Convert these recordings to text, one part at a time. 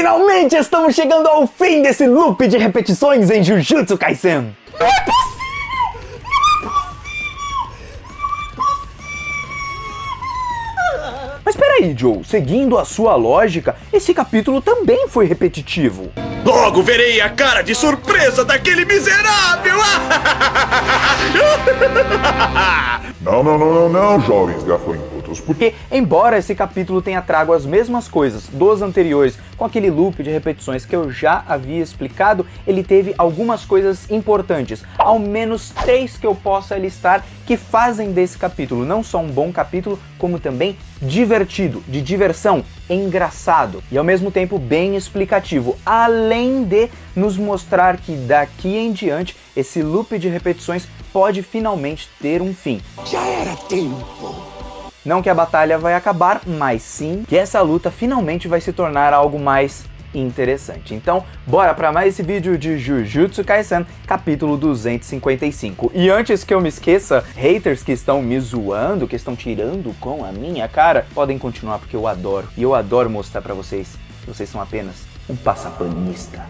Finalmente estamos chegando ao fim desse loop de repetições em Jujutsu Kaisen! Não é possível! Mas peraí, Joe, seguindo a sua lógica, esse capítulo também foi repetitivo. Logo verei a cara de surpresa daquele miserável! Não, jovens gafanhotos, Porque, embora esse capítulo tenha trago as mesmas coisas dos anteriores, com aquele loop de repetições que eu já havia explicado, ele teve algumas coisas importantes, ao menos 3 que eu possa listar, que fazem desse capítulo não só um bom capítulo, como também divertido, de diversão, engraçado e ao mesmo tempo bem explicativo, além de nos mostrar que daqui em diante esse loop de repetições pode finalmente ter um fim. Já era tempo! Não que a batalha vai acabar, mas sim que essa luta finalmente vai se tornar algo mais interessante. Então, bora para mais esse vídeo de Jujutsu Kaisen, capítulo 255. E antes que eu me esqueça, haters que estão me zoando, que estão tirando com a minha cara, podem continuar porque eu adoro. E eu adoro mostrar para vocês que vocês são apenas um passapanista.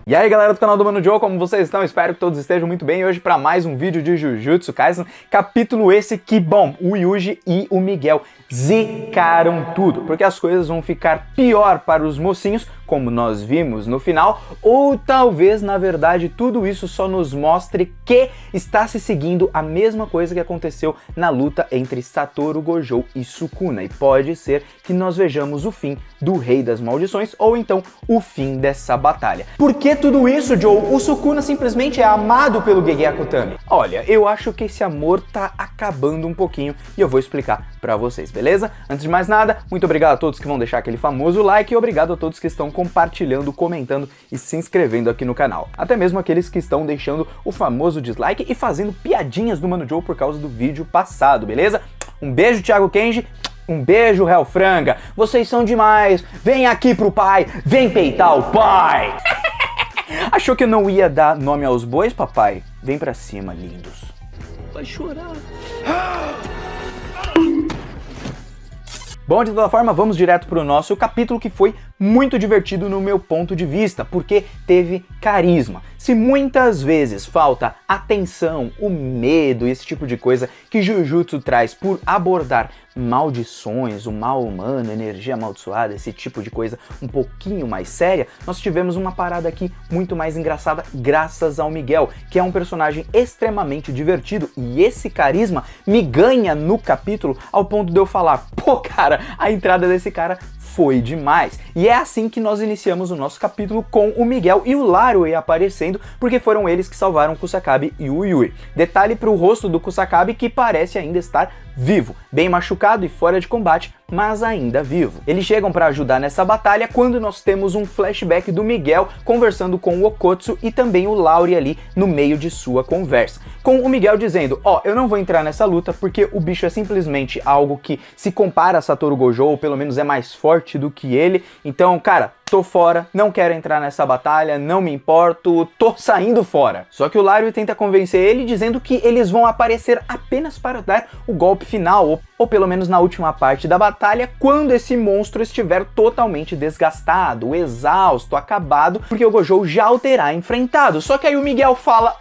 E aí galera do canal do Mano Joe, como vocês estão? Espero que todos estejam muito bem. E hoje para mais um vídeo de Jujutsu Kaisen, capítulo esse que, bom, o Yuji e o Miguel zicaram tudo, porque as coisas vão ficar pior para os mocinhos, como nós vimos no final, ou talvez, na verdade, tudo isso só nos mostre que está se seguindo a mesma coisa que aconteceu na luta entre Satoru Gojo e Sukuna, e pode ser que nós vejamos o fim do Rei das Maldições, ou então o fim dessa batalha. Por que tudo isso, Joe? O Sukuna simplesmente é amado pelo Gege Akutami. Olha, eu acho que esse amor tá acabando um pouquinho, e eu vou explicar pra vocês, beleza? Antes de mais nada, muito obrigado a todos que vão deixar aquele famoso like, e obrigado a todos que estão compartilhando, comentando e se inscrevendo aqui no canal. Até mesmo aqueles que estão deixando o famoso dislike e fazendo piadinhas do Mano Joe por causa do vídeo passado, beleza? Um beijo, Thiago Kenji. Um beijo, Real Franga. Vocês são demais. Vem aqui pro pai. Vem peitar o pai. Achou que eu não ia dar nome aos bois, papai? Vem pra cima, lindos. Vai chorar. Bom, de toda forma, vamos direto pro nosso capítulo, que foi muito divertido no meu ponto de vista, porque teve carisma. Se muitas vezes falta atenção, o medo, esse tipo de coisa que Jujutsu traz por abordar maldições, o mal humano, energia amaldiçoada, esse tipo de coisa um pouquinho mais séria, nós tivemos uma parada aqui muito mais engraçada graças ao Miguel, que é um personagem extremamente divertido, e esse carisma me ganha no capítulo ao ponto de eu falar, pô cara, a entrada desse cara foi demais. E é assim que nós iniciamos o nosso capítulo, com o Miguel e o Larue aparecendo, porque foram eles que salvaram o Kusakabe e o Yui. Detalhe para o rosto do Kusakabe, que parece ainda estar vivo, bem machucado e fora de combate, mas ainda vivo. Eles chegam para ajudar nessa batalha quando nós temos um flashback do Miguel conversando com o Okotsu e também o Lauri ali no meio de sua conversa. Com o Miguel dizendo, ó, eu não vou entrar nessa luta porque o bicho é simplesmente algo que se compara a Satoru Gojo, ou pelo menos é mais forte do que ele, então, cara, tô fora, não quero entrar nessa batalha, não me importo, tô saindo fora. Só que o Lario tenta convencer ele dizendo que eles vão aparecer apenas para dar o golpe final, ou pelo menos na última parte da batalha, quando esse monstro estiver totalmente desgastado, exausto, acabado, porque o Gojo já o terá enfrentado. Só que aí o Miguel fala,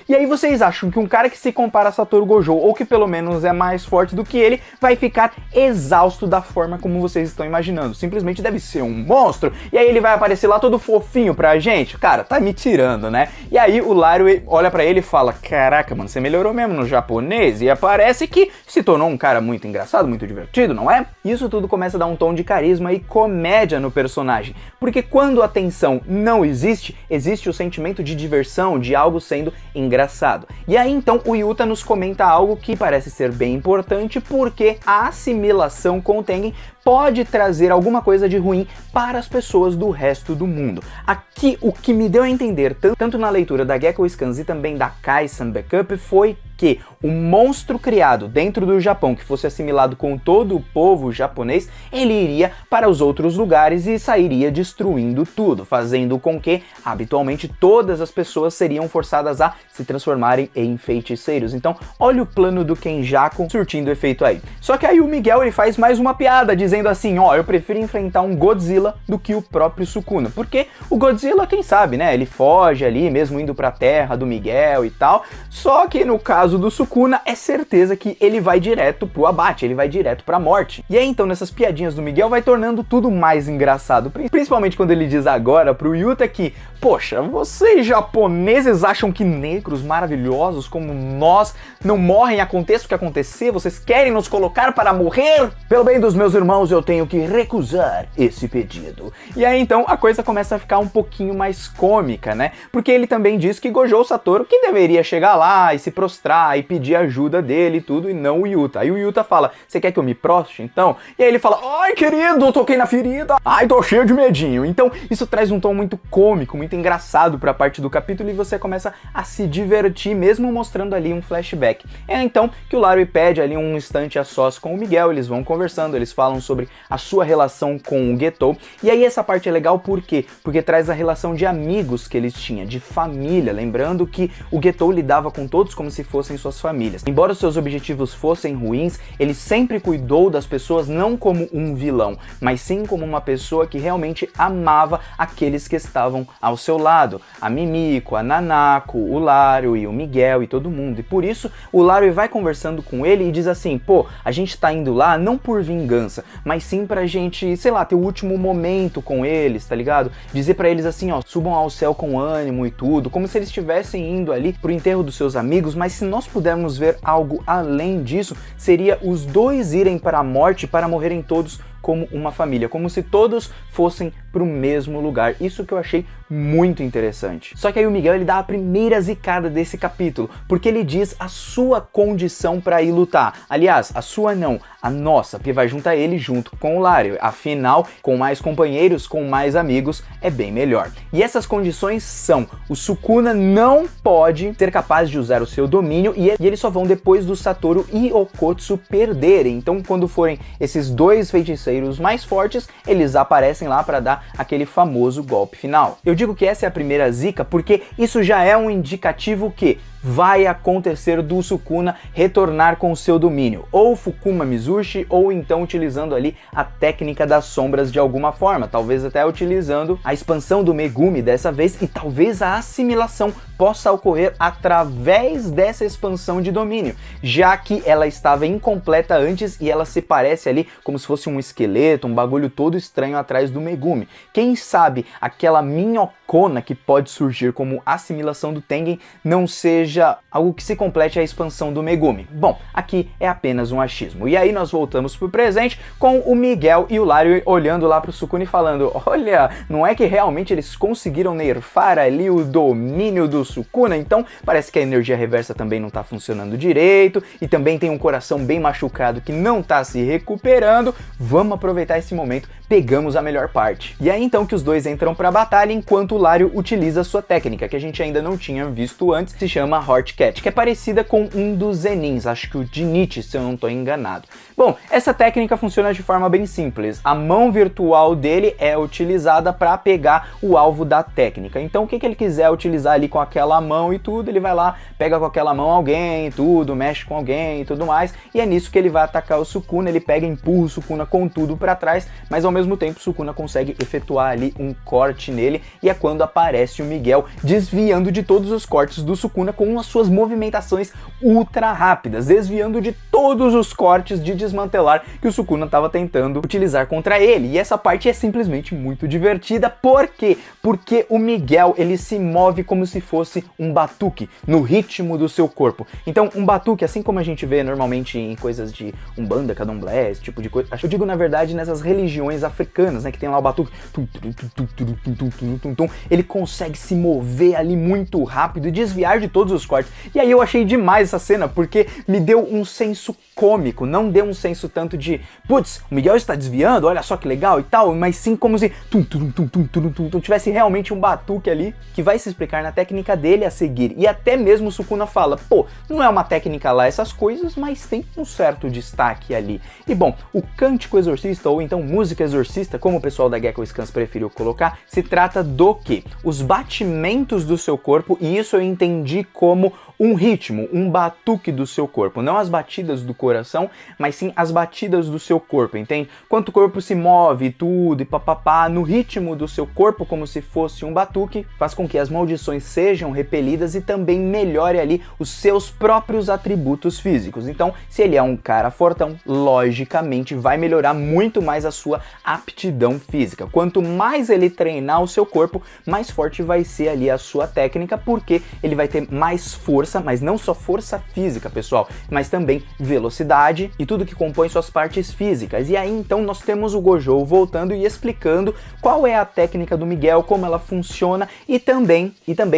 e aí vocês acham que um cara que se compara a Satoru Gojo, ou que pelo menos é mais forte do que ele, vai ficar exausto da forma como vocês estão imaginando? Simplesmente deve ser um monstro, e aí ele vai aparecer lá todo fofinho pra gente? Cara, tá me tirando, né? E aí o Lario olha pra ele e fala, caraca, mano, você melhorou mesmo no japonês, e parece que se tornou um cara muito engraçado, muito divertido, não é? Isso tudo começa a dar um tom de carisma e comédia no personagem, porque quando a tensão não existe, existe o sentimento de diversão, de algo sendo engraçado. E aí então o Yuta nos comenta algo que parece ser bem importante, porque a assimilação com o Tengen pode trazer alguma coisa de ruim para as pessoas do resto do mundo. Aqui o que me deu a entender, tanto na leitura da Gekko Scans e também da Kai-san Backup, foi que o monstro criado dentro do Japão, que fosse assimilado com todo o povo japonês, ele iria para os outros lugares e sairia destruindo tudo, fazendo com que, habitualmente, todas as pessoas seriam forçadas a se transformarem em feiticeiros. Então, olha o plano do Kenjaku surtindo efeito aí. Só que aí o Miguel, ele faz mais uma piada, dizendo assim, ó, eu prefiro enfrentar um Godzilla do que o próprio Sukuna, porque o Godzilla, quem sabe, né, ele foge ali, mesmo indo pra terra do Miguel e tal, só que no caso do Sukuna, é certeza que ele vai direto pro abate, ele vai direto pra morte. E aí então, nessas piadinhas do Miguel, vai tornando tudo mais engraçado, principalmente quando ele diz agora pro Yuta que, poxa, vocês japoneses acham que negros maravilhosos como nós não morrem, aconteça o que acontecer, vocês querem nos colocar para morrer? Pelo bem dos meus irmãos, eu tenho que recusar esse pedido. E aí então a coisa começa a ficar um pouquinho mais cômica, né? Porque ele também diz que Gojo Satoru que deveria chegar lá e se prostrar e pedir ajuda dele e tudo, e não o Yuta. Aí o Yuta fala, você quer que eu me proste então? E aí ele fala, ai querido, toquei na ferida, ai tô cheio de medinho. Então isso traz um tom muito cômico, muito engraçado pra parte do capítulo e você começa a se divertir, mesmo mostrando ali um flashback. É então que o Larry pede ali um instante a sós com o Miguel, eles vão conversando, eles falam sobre a sua relação com o Getou, e aí essa parte é legal por quê? Porque traz a relação de amigos que eles tinham, de família, lembrando que o Getou lidava com todos como se fossem suas famílias. Embora os seus objetivos fossem ruins, ele sempre cuidou das pessoas não como um vilão, mas sim como uma pessoa que realmente amava aqueles que estavam ao seu lado, a Mimiko, a Nanako, o Lario e o Miguel e todo mundo. E por isso o Lario vai conversando com ele e diz assim, pô, a gente tá indo lá não por vingança, mas sim pra gente, sei lá, ter o último momento com eles, tá ligado? Dizer pra eles assim, ó, subam ao céu com ânimo e tudo, como se eles estivessem indo ali pro enterro dos seus amigos, mas se nós pudermos ver algo além disso, seria os dois irem para a morte para morrerem todos como uma família, como se todos fossem pro mesmo lugar. Isso que eu achei muito interessante. Só que aí o Miguel, ele dá a primeira zicada desse capítulo, porque ele diz a sua condição para ir lutar. Aliás, a sua não, a nossa, porque vai juntar ele junto com o Lario. Afinal, com mais companheiros, com mais amigos, é bem melhor. E essas condições são, o Sukuna não pode ser capaz de usar o seu domínio e eles só vão depois do Satoru e Okotsu perderem. Então, quando forem esses dois feiticeiros mais fortes, eles aparecem lá para dar aquele famoso golpe final. Eu digo que essa é a primeira zica porque isso já é um indicativo que vai acontecer do Sukuna retornar com o seu domínio, ou Fukuma Mizushi, ou então utilizando ali a técnica das sombras de alguma forma, talvez até utilizando a expansão do Megumi dessa vez, e talvez a assimilação possa ocorrer através dessa expansão de domínio, já que ela estava incompleta antes e ela se parece ali como se fosse um esqueleto, um bagulho todo estranho atrás do Megumi. Quem sabe aquela minhocona que pode surgir como assimilação do Tengen não seja algo que se complete a expansão do Megumi. Bom, aqui é apenas um achismo. E aí nós voltamos pro presente com o Miguel e o Lario olhando lá pro Sukuna e falando, olha, não é que realmente eles conseguiram nerfar ali o domínio do Sukuna? Então parece que a energia reversa também não tá funcionando direito e também tem um coração bem machucado que não tá se recuperando. Vamos aproveitar esse momento, pegamos a melhor parte. E aí então que os dois entram pra batalha enquanto o Lario utiliza sua técnica, que a gente ainda não tinha visto antes, se chama Hort Cat, que é parecida com um dos Zenins, acho que o Jinichi, se eu não estou enganado. Bom, essa técnica funciona de forma bem simples. A mão virtual dele é utilizada para pegar o alvo da técnica. Então o que ele quiser utilizar ali com aquela mão e tudo, ele vai lá, pega com aquela mão alguém e tudo, mexe com alguém e tudo mais, e é nisso que ele vai atacar o Sukuna. Ele pega e empurra o Sukuna com tudo para trás, mas ao mesmo tempo o Sukuna consegue efetuar ali um corte nele, e é quando aparece o Miguel desviando de todos os cortes do Sukuna com as suas movimentações ultra rápidas, desviando de todos os cortes de desmantelar que o Sukuna estava tentando utilizar contra ele. E essa parte é simplesmente muito divertida. Por quê? Porque o Miguel, ele se move como se fosse um batuque no ritmo do seu corpo. Então um batuque, assim como a gente vê normalmente em coisas de Umbanda, Candomblé, esse tipo de coisa, eu digo na verdade nessas religiões africanas, né, que tem lá o batuque, ele consegue se mover ali muito rápido e desviar de todos os cortes. E aí eu achei demais essa cena, porque me deu um senso cômico, não dê um senso tanto de putz, o Miguel está desviando, olha só que legal e tal, mas sim como se tivesse realmente um batuque ali que vai se explicar na técnica dele a seguir. E até mesmo o Sukuna fala, pô, não é uma técnica lá essas coisas, mas tem um certo destaque ali. E bom, o cântico exorcista, ou então música exorcista, como o pessoal da Gekko Scans preferiu colocar, se trata do que? Os batimentos do seu corpo, e isso eu entendi como um ritmo, um batuque do seu corpo, não as batidas do coração, mas sim as batidas do seu corpo, entende? Quanto o corpo se move, tudo e papapá, no ritmo do seu corpo, como se fosse um batuque, faz com que as maldições sejam repelidas e também melhore ali os seus próprios atributos físicos. Então, se ele é um cara fortão, logicamente vai melhorar muito mais a sua aptidão física. Quanto mais ele treinar o seu corpo, mais forte vai ser ali a sua técnica, porque ele vai ter mais força, mas não só força física, pessoal, mas também velocidade e tudo que compõe suas partes físicas. E aí então nós temos o Gojo voltando e explicando qual é a técnica do Miguel, como ela funciona e também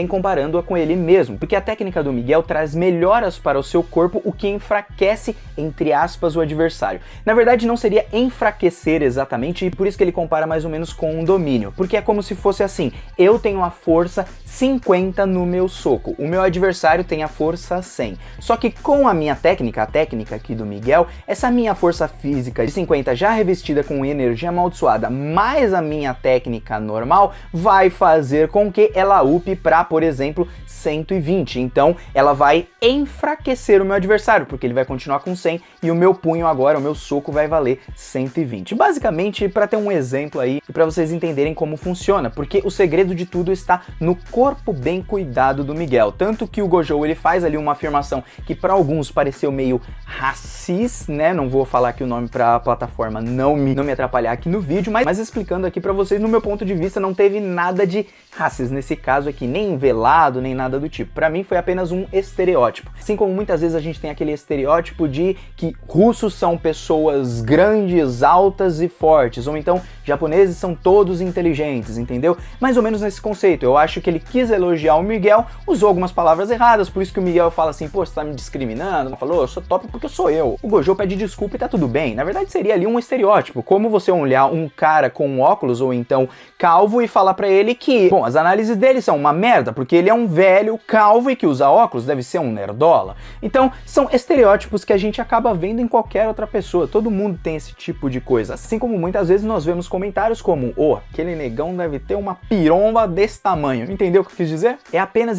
comparando-a com ele mesmo, porque a técnica do Miguel traz melhoras para o seu corpo, o que enfraquece, entre aspas, o adversário. Na verdade não seria enfraquecer exatamente, e por isso que ele compara mais ou menos com um domínio, porque é como se fosse assim, eu tenho a força 50 no meu soco, o meu adversário tem a força 100. Só que com a minha técnica, a técnica aqui do Miguel, essa minha força física de 50 já revestida com energia amaldiçoada, mais a minha técnica normal, vai fazer com que ela upe para, por exemplo, 120. Então ela vai enfraquecer o meu adversário, porque ele vai continuar com 100 e o meu punho agora, o meu soco vai valer 120. Basicamente, para ter um exemplo aí e para vocês entenderem como funciona, porque o segredo de tudo está no corpo bem cuidado do Miguel. Tanto que o Gojo ele faz ali uma afirmação que para alguns pareceu meio racista, né? Não vou falar aqui o nome para a plataforma não me atrapalhar aqui no vídeo, mas explicando aqui para vocês, no meu ponto de vista, não teve nada de racismo nesse caso aqui, nem velado, nem nada do tipo. Para mim foi apenas um estereótipo. Assim como muitas vezes a gente tem aquele estereótipo de que russos são pessoas grandes, altas e fortes, ou então japoneses são todos inteligentes, entendeu? Mais ou menos nesse conceito. Eu acho que ele quis elogiar o Miguel, usou algumas palavras erradas, por isso que o Miguel fala assim, pô, você tá me discriminando? Ele falou, eu sou top porque eu sou eu. O Gojo pede desculpa e tá tudo bem. Na verdade seria ali um estereótipo, como você olhar um cara com óculos ou então calvo e falar pra ele que, bom, as análises dele são uma merda, porque ele é um velho calvo e que usa óculos, deve ser um nerdola. Então, são estereótipos que a gente acaba vendo em qualquer outra pessoa. Todo mundo tem esse tipo de coisa. Assim como muitas vezes nós vemos comentários como, aquele negão deve ter uma piromba desse tamanho. Entendeu o que eu quis dizer? É apenas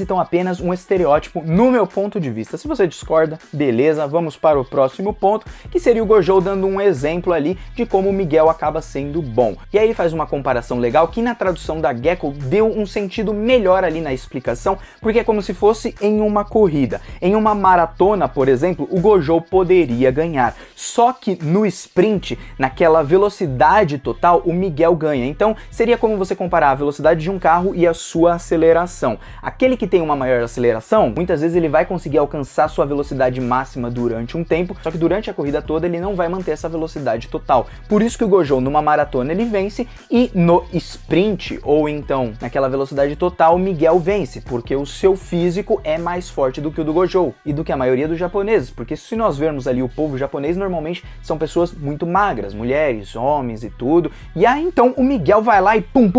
um estereótipo no meu ponto de vista. Se você discorda, beleza, vamos para o próximo ponto, que seria o Gojo dando um exemplo ali de como o Miguel acaba sendo bom. E aí ele faz uma comparação legal que na tradução da Gekko deu um sentido melhor ali na explicação, porque é como se fosse em uma corrida. Em uma maratona, por exemplo, o Gojo poderia ganhar. Só que no sprint, naquela velocidade total, o Miguel ganha. Então seria como você comparar a velocidade de um carro e a sua aceleração. Aquele que tem uma maior aceleração, muitas vezes ele vai conseguir alcançar sua velocidade máxima durante um tempo, só que durante a corrida toda ele não vai manter essa velocidade total. Por isso que o Gojo numa maratona ele vence e no sprint, ou então naquela velocidade total, o Miguel vence, porque o seu físico é mais forte do que o do Gojo e do que a maioria dos japoneses, porque se nós vermos ali o povo japonês, normalmente são pessoas muito magras, mulheres, homens e tudo, e aí então o Miguel vai lá e pum,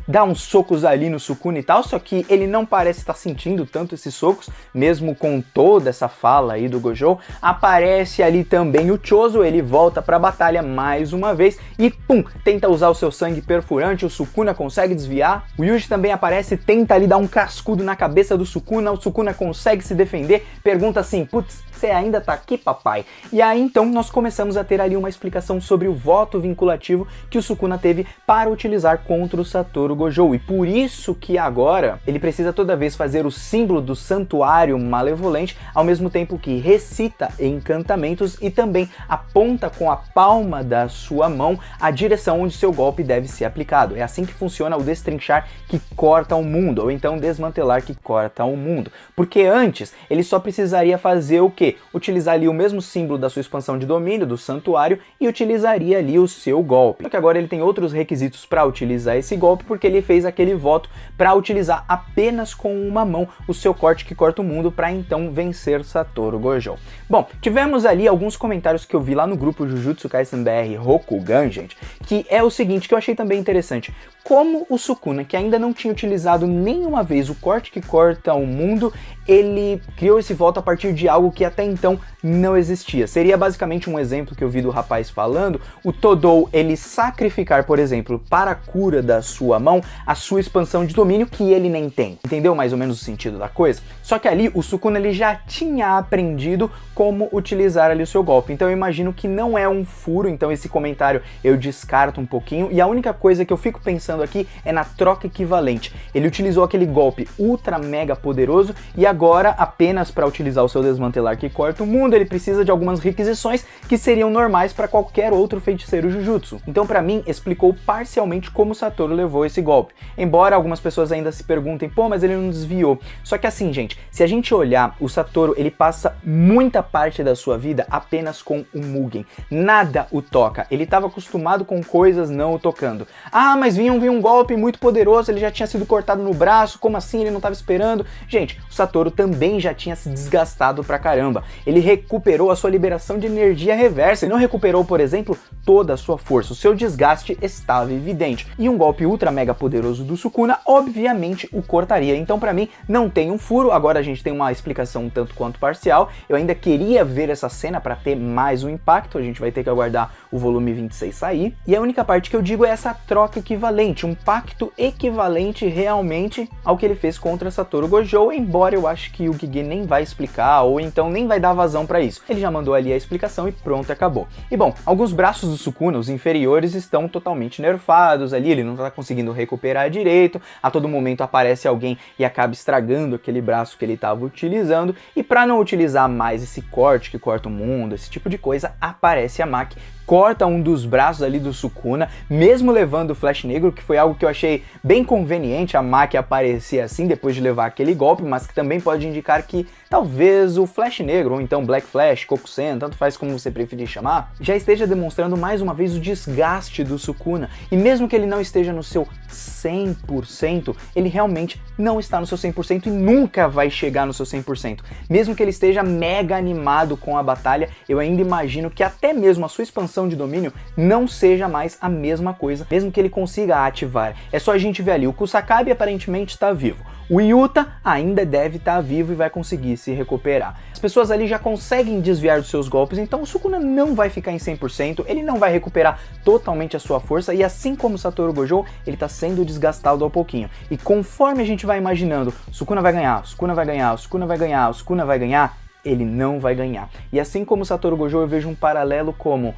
dá uns socos ali no Sukuna e tal, só que ele não parece estar sentindo tanto esses socos, mesmo com toda essa fala aí do Gojo. Aparece ali também o Chozo, ele volta pra batalha mais uma vez e pum, tenta usar o seu sangue perfurante, o Sukuna consegue desviar, o Yuji também aparece, tenta ali dar um cascudo na cabeça do Sukuna, o Sukuna consegue se defender, pergunta assim, putz, você ainda tá aqui, papai? E aí então nós começamos a ter ali uma explicação sobre o voto vinculativo que o Sukuna teve para utilizar contra o Satoru Gojo, e por isso que agora ele precisa toda vez fazer o símbolo do santuário malevolente, ao mesmo tempo que recita encantamentos e também aponta com a palma da sua mão a direção onde seu golpe deve ser aplicado. É assim que funciona o destrinchar que corta o mundo, ou então desmantelar que corta o mundo, porque antes ele só precisaria fazer o quê? quê? Utilizar ali o mesmo símbolo da sua expansão de domínio, do santuário, e utilizaria ali o seu golpe. Só que agora ele tem outros requisitos para utilizar esse golpe, porque ele fez aquele voto para utilizar apenas com uma mão o seu corte que corta o mundo para então vencer Satoru Gojo. Bom, tivemos ali alguns comentários que eu vi lá no grupo Jujutsu Kaisen BR Rokugan, gente, que é o seguinte, que eu achei também interessante. Como o Sukuna, que ainda não tinha utilizado nenhuma vez o corte que corta o mundo, ele criou esse voto a partir de algo que até então não existia. Seria basicamente um exemplo que eu vi do rapaz falando, o Todou, ele sacrificar, por exemplo, para a cura da sua mão, a sua expansão de domínio que ele nem tem. Entendeu mais ou menos o sentido da coisa? Só que ali o Sukuna, ele já tinha aprendido como utilizar ali o seu golpe. Então eu imagino que não é um furo, então esse comentário eu descarto um pouquinho, e a única coisa que eu fico pensando aqui é na troca equivalente. Ele utilizou aquele golpe ultra mega poderoso e agora apenas para utilizar o seu desmantelar que corta o mundo, ele precisa de algumas requisições que seriam normais para qualquer outro feiticeiro Jujutsu. Então para mim explicou parcialmente como Satoru levou esse golpe. Embora algumas pessoas ainda se perguntem, pô, mas ele não desviou. Só que assim, gente, se a gente olhar, o Satoru, ele passa muita parte da sua vida apenas com o Mugen. Nada o toca. Ele estava acostumado com coisas não o tocando. Ah, mas vinha um golpe muito poderoso, ele já tinha sido cortado no braço, como assim? Ele não estava esperando? Gente, o Satoru também já tinha se desgastado pra caramba. Ele recuperou a sua liberação de energia reversa. Ele não recuperou, por exemplo, toda a sua força. O seu desgaste estava evidente. E um golpe ultra mega poderoso do Sukuna, obviamente, o cortaria. Então, pra mim, não tem um furo. Agora a gente tem uma explicação um tanto quanto parcial. Eu ainda queria ver essa cena para ter mais um impacto. A gente vai ter que aguardar o volume 26 sair. E a única parte que eu digo é essa troca equivalente, um pacto equivalente realmente ao que ele fez contra Satoru Gojo, embora eu acho que o Gege nem vai explicar, ou então nem vai dar vazão para isso. Ele já mandou ali a explicação e pronto, acabou. E bom, alguns braços do Sukuna, os inferiores, estão totalmente nerfados ali, ele não tá conseguindo recuperar direito, a todo momento aparece alguém e acaba estragando aquele braço que ele estava utilizando, e para não utilizar mais esse corte que corta o mundo, esse tipo de coisa, aparece a Maki, corta um dos braços ali do Sukuna, mesmo levando o Flash Negro, que foi algo que eu achei bem conveniente a Maki aparecer assim depois de levar aquele golpe, mas que também pode indicar que talvez o Flash Negro, ou então Black Flash, Kokusen, tanto faz como você preferir chamar, já esteja demonstrando mais uma vez o desgaste do Sukuna, e mesmo que ele não esteja no seu 100%, ele realmente não está no seu 100% e nunca vai chegar no seu 100%. Mesmo que ele esteja mega animado com a batalha, eu ainda imagino que até mesmo a sua expansão de domínio não seja mais a mesma coisa, mesmo que ele consiga ativar. É só a gente ver ali, o Kusakabe aparentemente está vivo. O Yuta ainda deve estar vivo e vai conseguir se recuperar. As pessoas ali já conseguem desviar dos seus golpes, então o Sukuna não vai ficar em 100%, ele não vai recuperar totalmente a sua força, e assim como o Satoru Gojo, ele está sendo desgastado ao pouquinho. E conforme a gente vai imaginando, Sukuna vai ganhar, Sukuna vai ganhar, Sukuna vai ganhar, Sukuna vai ganhar, ele não vai ganhar. E assim como o Satoru Gojo, eu vejo um paralelo como,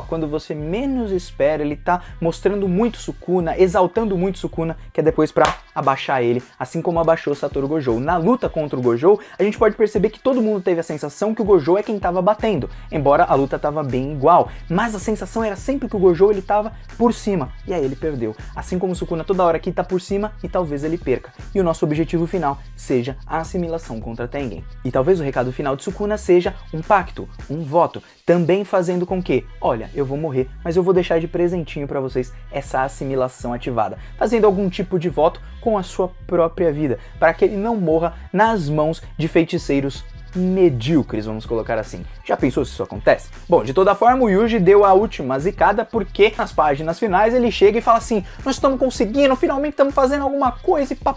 quando você menos espera, ele tá mostrando muito Sukuna, exaltando muito Sukuna, que é depois pra abaixar ele, assim como abaixou o Satoru Gojo. Na luta contra o Gojo, a gente pode perceber que todo mundo teve a sensação que o Gojo é quem tava batendo, embora a luta tava bem igual, mas a sensação era sempre que o Gojo ele tava por cima, e aí ele perdeu. Assim como o Sukuna toda hora aqui tá por cima, e talvez ele perca. E o nosso objetivo final seja a assimilação contra Tengen. E talvez o recado final de Sukuna seja um pacto, um voto, também fazendo com que, olha, eu vou morrer, mas eu vou deixar de presentinho pra vocês essa assimilação ativada, fazendo algum tipo de voto com a sua própria vida, para que ele não morra nas mãos de feiticeiros medíocres, vamos colocar assim. Já pensou se isso acontece? Bom, de toda forma, o Yuji deu a última zicada, porque nas páginas finais ele chega e fala assim, nós estamos conseguindo, finalmente estamos fazendo alguma coisa, e pá.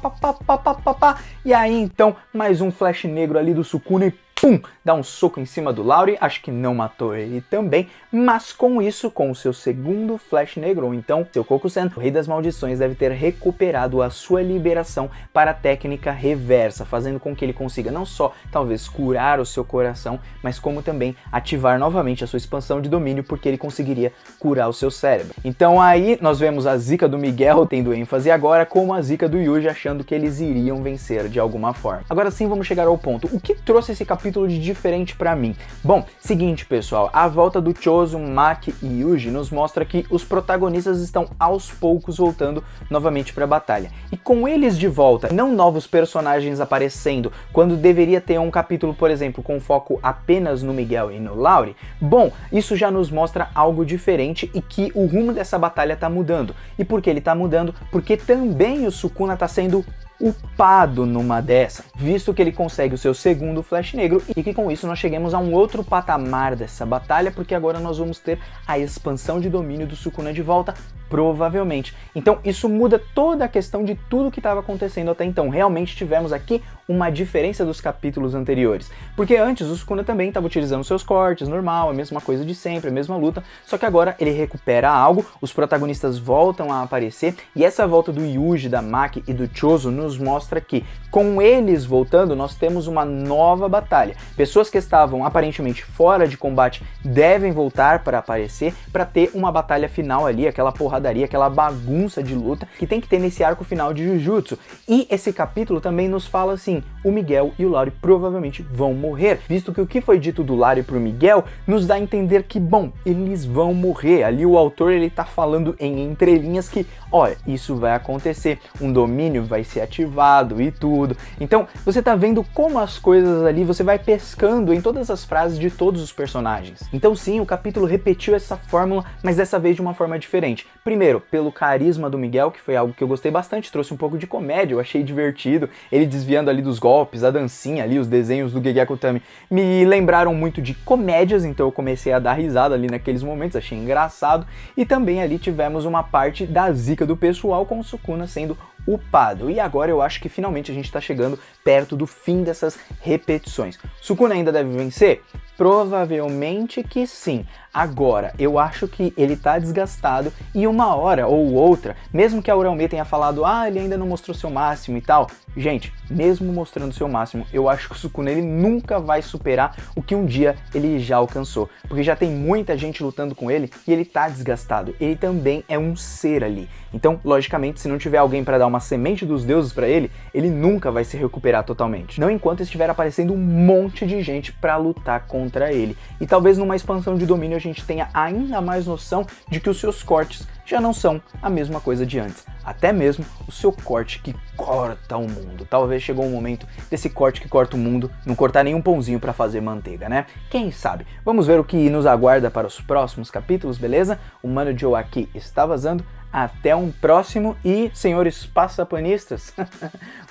E aí então, mais um Flash Negro ali do Sukuna e pum, dá um soco em cima do Lauri, acho que não matou ele também, mas com isso, com o seu segundo Flash Negro, ou então seu Kokusen, o Rei das Maldições deve ter recuperado a sua liberação para a técnica reversa, fazendo com que ele consiga não só, talvez, curar o seu coração, mas como também ativar novamente a sua expansão de domínio, porque ele conseguiria curar o seu cérebro. Então aí, nós vemos a zica do Miguel tendo ênfase agora, como a zica do Yuji achando que eles iriam vencer de alguma forma. Agora sim, vamos chegar ao ponto. O que trouxe esse capítulo capítulo de diferente pra mim? Bom, seguinte pessoal, a volta do Chozo, Maki e Yuji nos mostra que os protagonistas estão aos poucos voltando novamente pra batalha. E com eles de volta, não novos personagens aparecendo, quando deveria ter um capítulo, por exemplo, com foco apenas no Miguel e no Lauri, bom, isso já nos mostra algo diferente e que o rumo dessa batalha tá mudando. E por que ele tá mudando? Porque também o Sukuna tá sendo upado numa dessa, visto que ele consegue o seu segundo Flash Negro e que com isso nós chegamos a um outro patamar dessa batalha, porque agora nós vamos ter a expansão de domínio do Sukuna de volta, provavelmente. Então isso muda toda a questão de tudo que estava acontecendo até então. Realmente tivemos aqui uma diferença dos capítulos anteriores, porque antes o Sukuna também estava utilizando seus cortes, normal, a mesma coisa de sempre, a mesma luta, só que agora ele recupera algo, os protagonistas voltam a aparecer, e essa volta do Yuji, da Maki e do Chozo nos mostra que, com eles voltando, nós temos uma nova batalha. Pessoas que estavam aparentemente fora de combate devem voltar para aparecer, para ter uma batalha final ali, aquela porradaria, aquela bagunça de luta que tem que ter nesse arco final de Jujutsu. E esse capítulo também nos fala assim, o Miguel e o Lauri provavelmente vão morrer, visto que o que foi dito do Lauri pro Miguel nos dá a entender que, bom, eles vão morrer. Ali o autor, ele tá falando em entrelinhas que, olha, isso vai acontecer, um domínio vai ser ativado e tudo. Então, você tá vendo como as coisas ali, você vai pescando em todas as frases de todos os personagens. Então sim, o capítulo repetiu essa fórmula, mas dessa vez de uma forma diferente. Primeiro, pelo carisma do Miguel, que foi algo que eu gostei bastante, trouxe um pouco de comédia, eu achei divertido, ele desviando ali dos golpes, a dancinha ali, os desenhos do Gegeko Tami me lembraram muito de comédias, então eu comecei a dar risada ali naqueles momentos, achei engraçado, e também ali tivemos uma parte da zica do pessoal com o Sukuna sendo upado. E agora eu acho que finalmente a gente tá chegando perto do fim dessas repetições. Sukuna ainda deve vencer? Provavelmente que sim. Agora, eu acho que ele tá desgastado e uma hora ou outra, mesmo que a Uraume tenha falado, ele ainda não mostrou seu máximo e tal, gente, mesmo mostrando seu máximo, eu acho que o Sukuna ele nunca vai superar o que um dia ele já alcançou, porque já tem muita gente lutando com ele e ele tá desgastado, ele também é um ser ali. Então, logicamente, se não tiver alguém para dar uma semente dos deuses para ele, ele nunca vai se recuperar totalmente. Não enquanto estiver aparecendo um monte de gente para lutar contra ele. E talvez numa expansão de domínio a gente tenha ainda mais noção de que os seus cortes já não são a mesma coisa de antes. Até mesmo o seu corte que corta o mundo. Talvez chegou um momento desse corte que corta o mundo não cortar nenhum pãozinho para fazer manteiga, né? Quem sabe? Vamos ver o que nos aguarda para os próximos capítulos, beleza? O Mano Joe aqui está vazando. Até um próximo e, senhores passapanistas,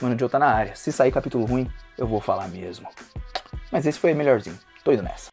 Mano Joe tá na área. Se sair capítulo ruim, eu vou falar mesmo. Mas esse foi melhorzinho. Tô indo nessa.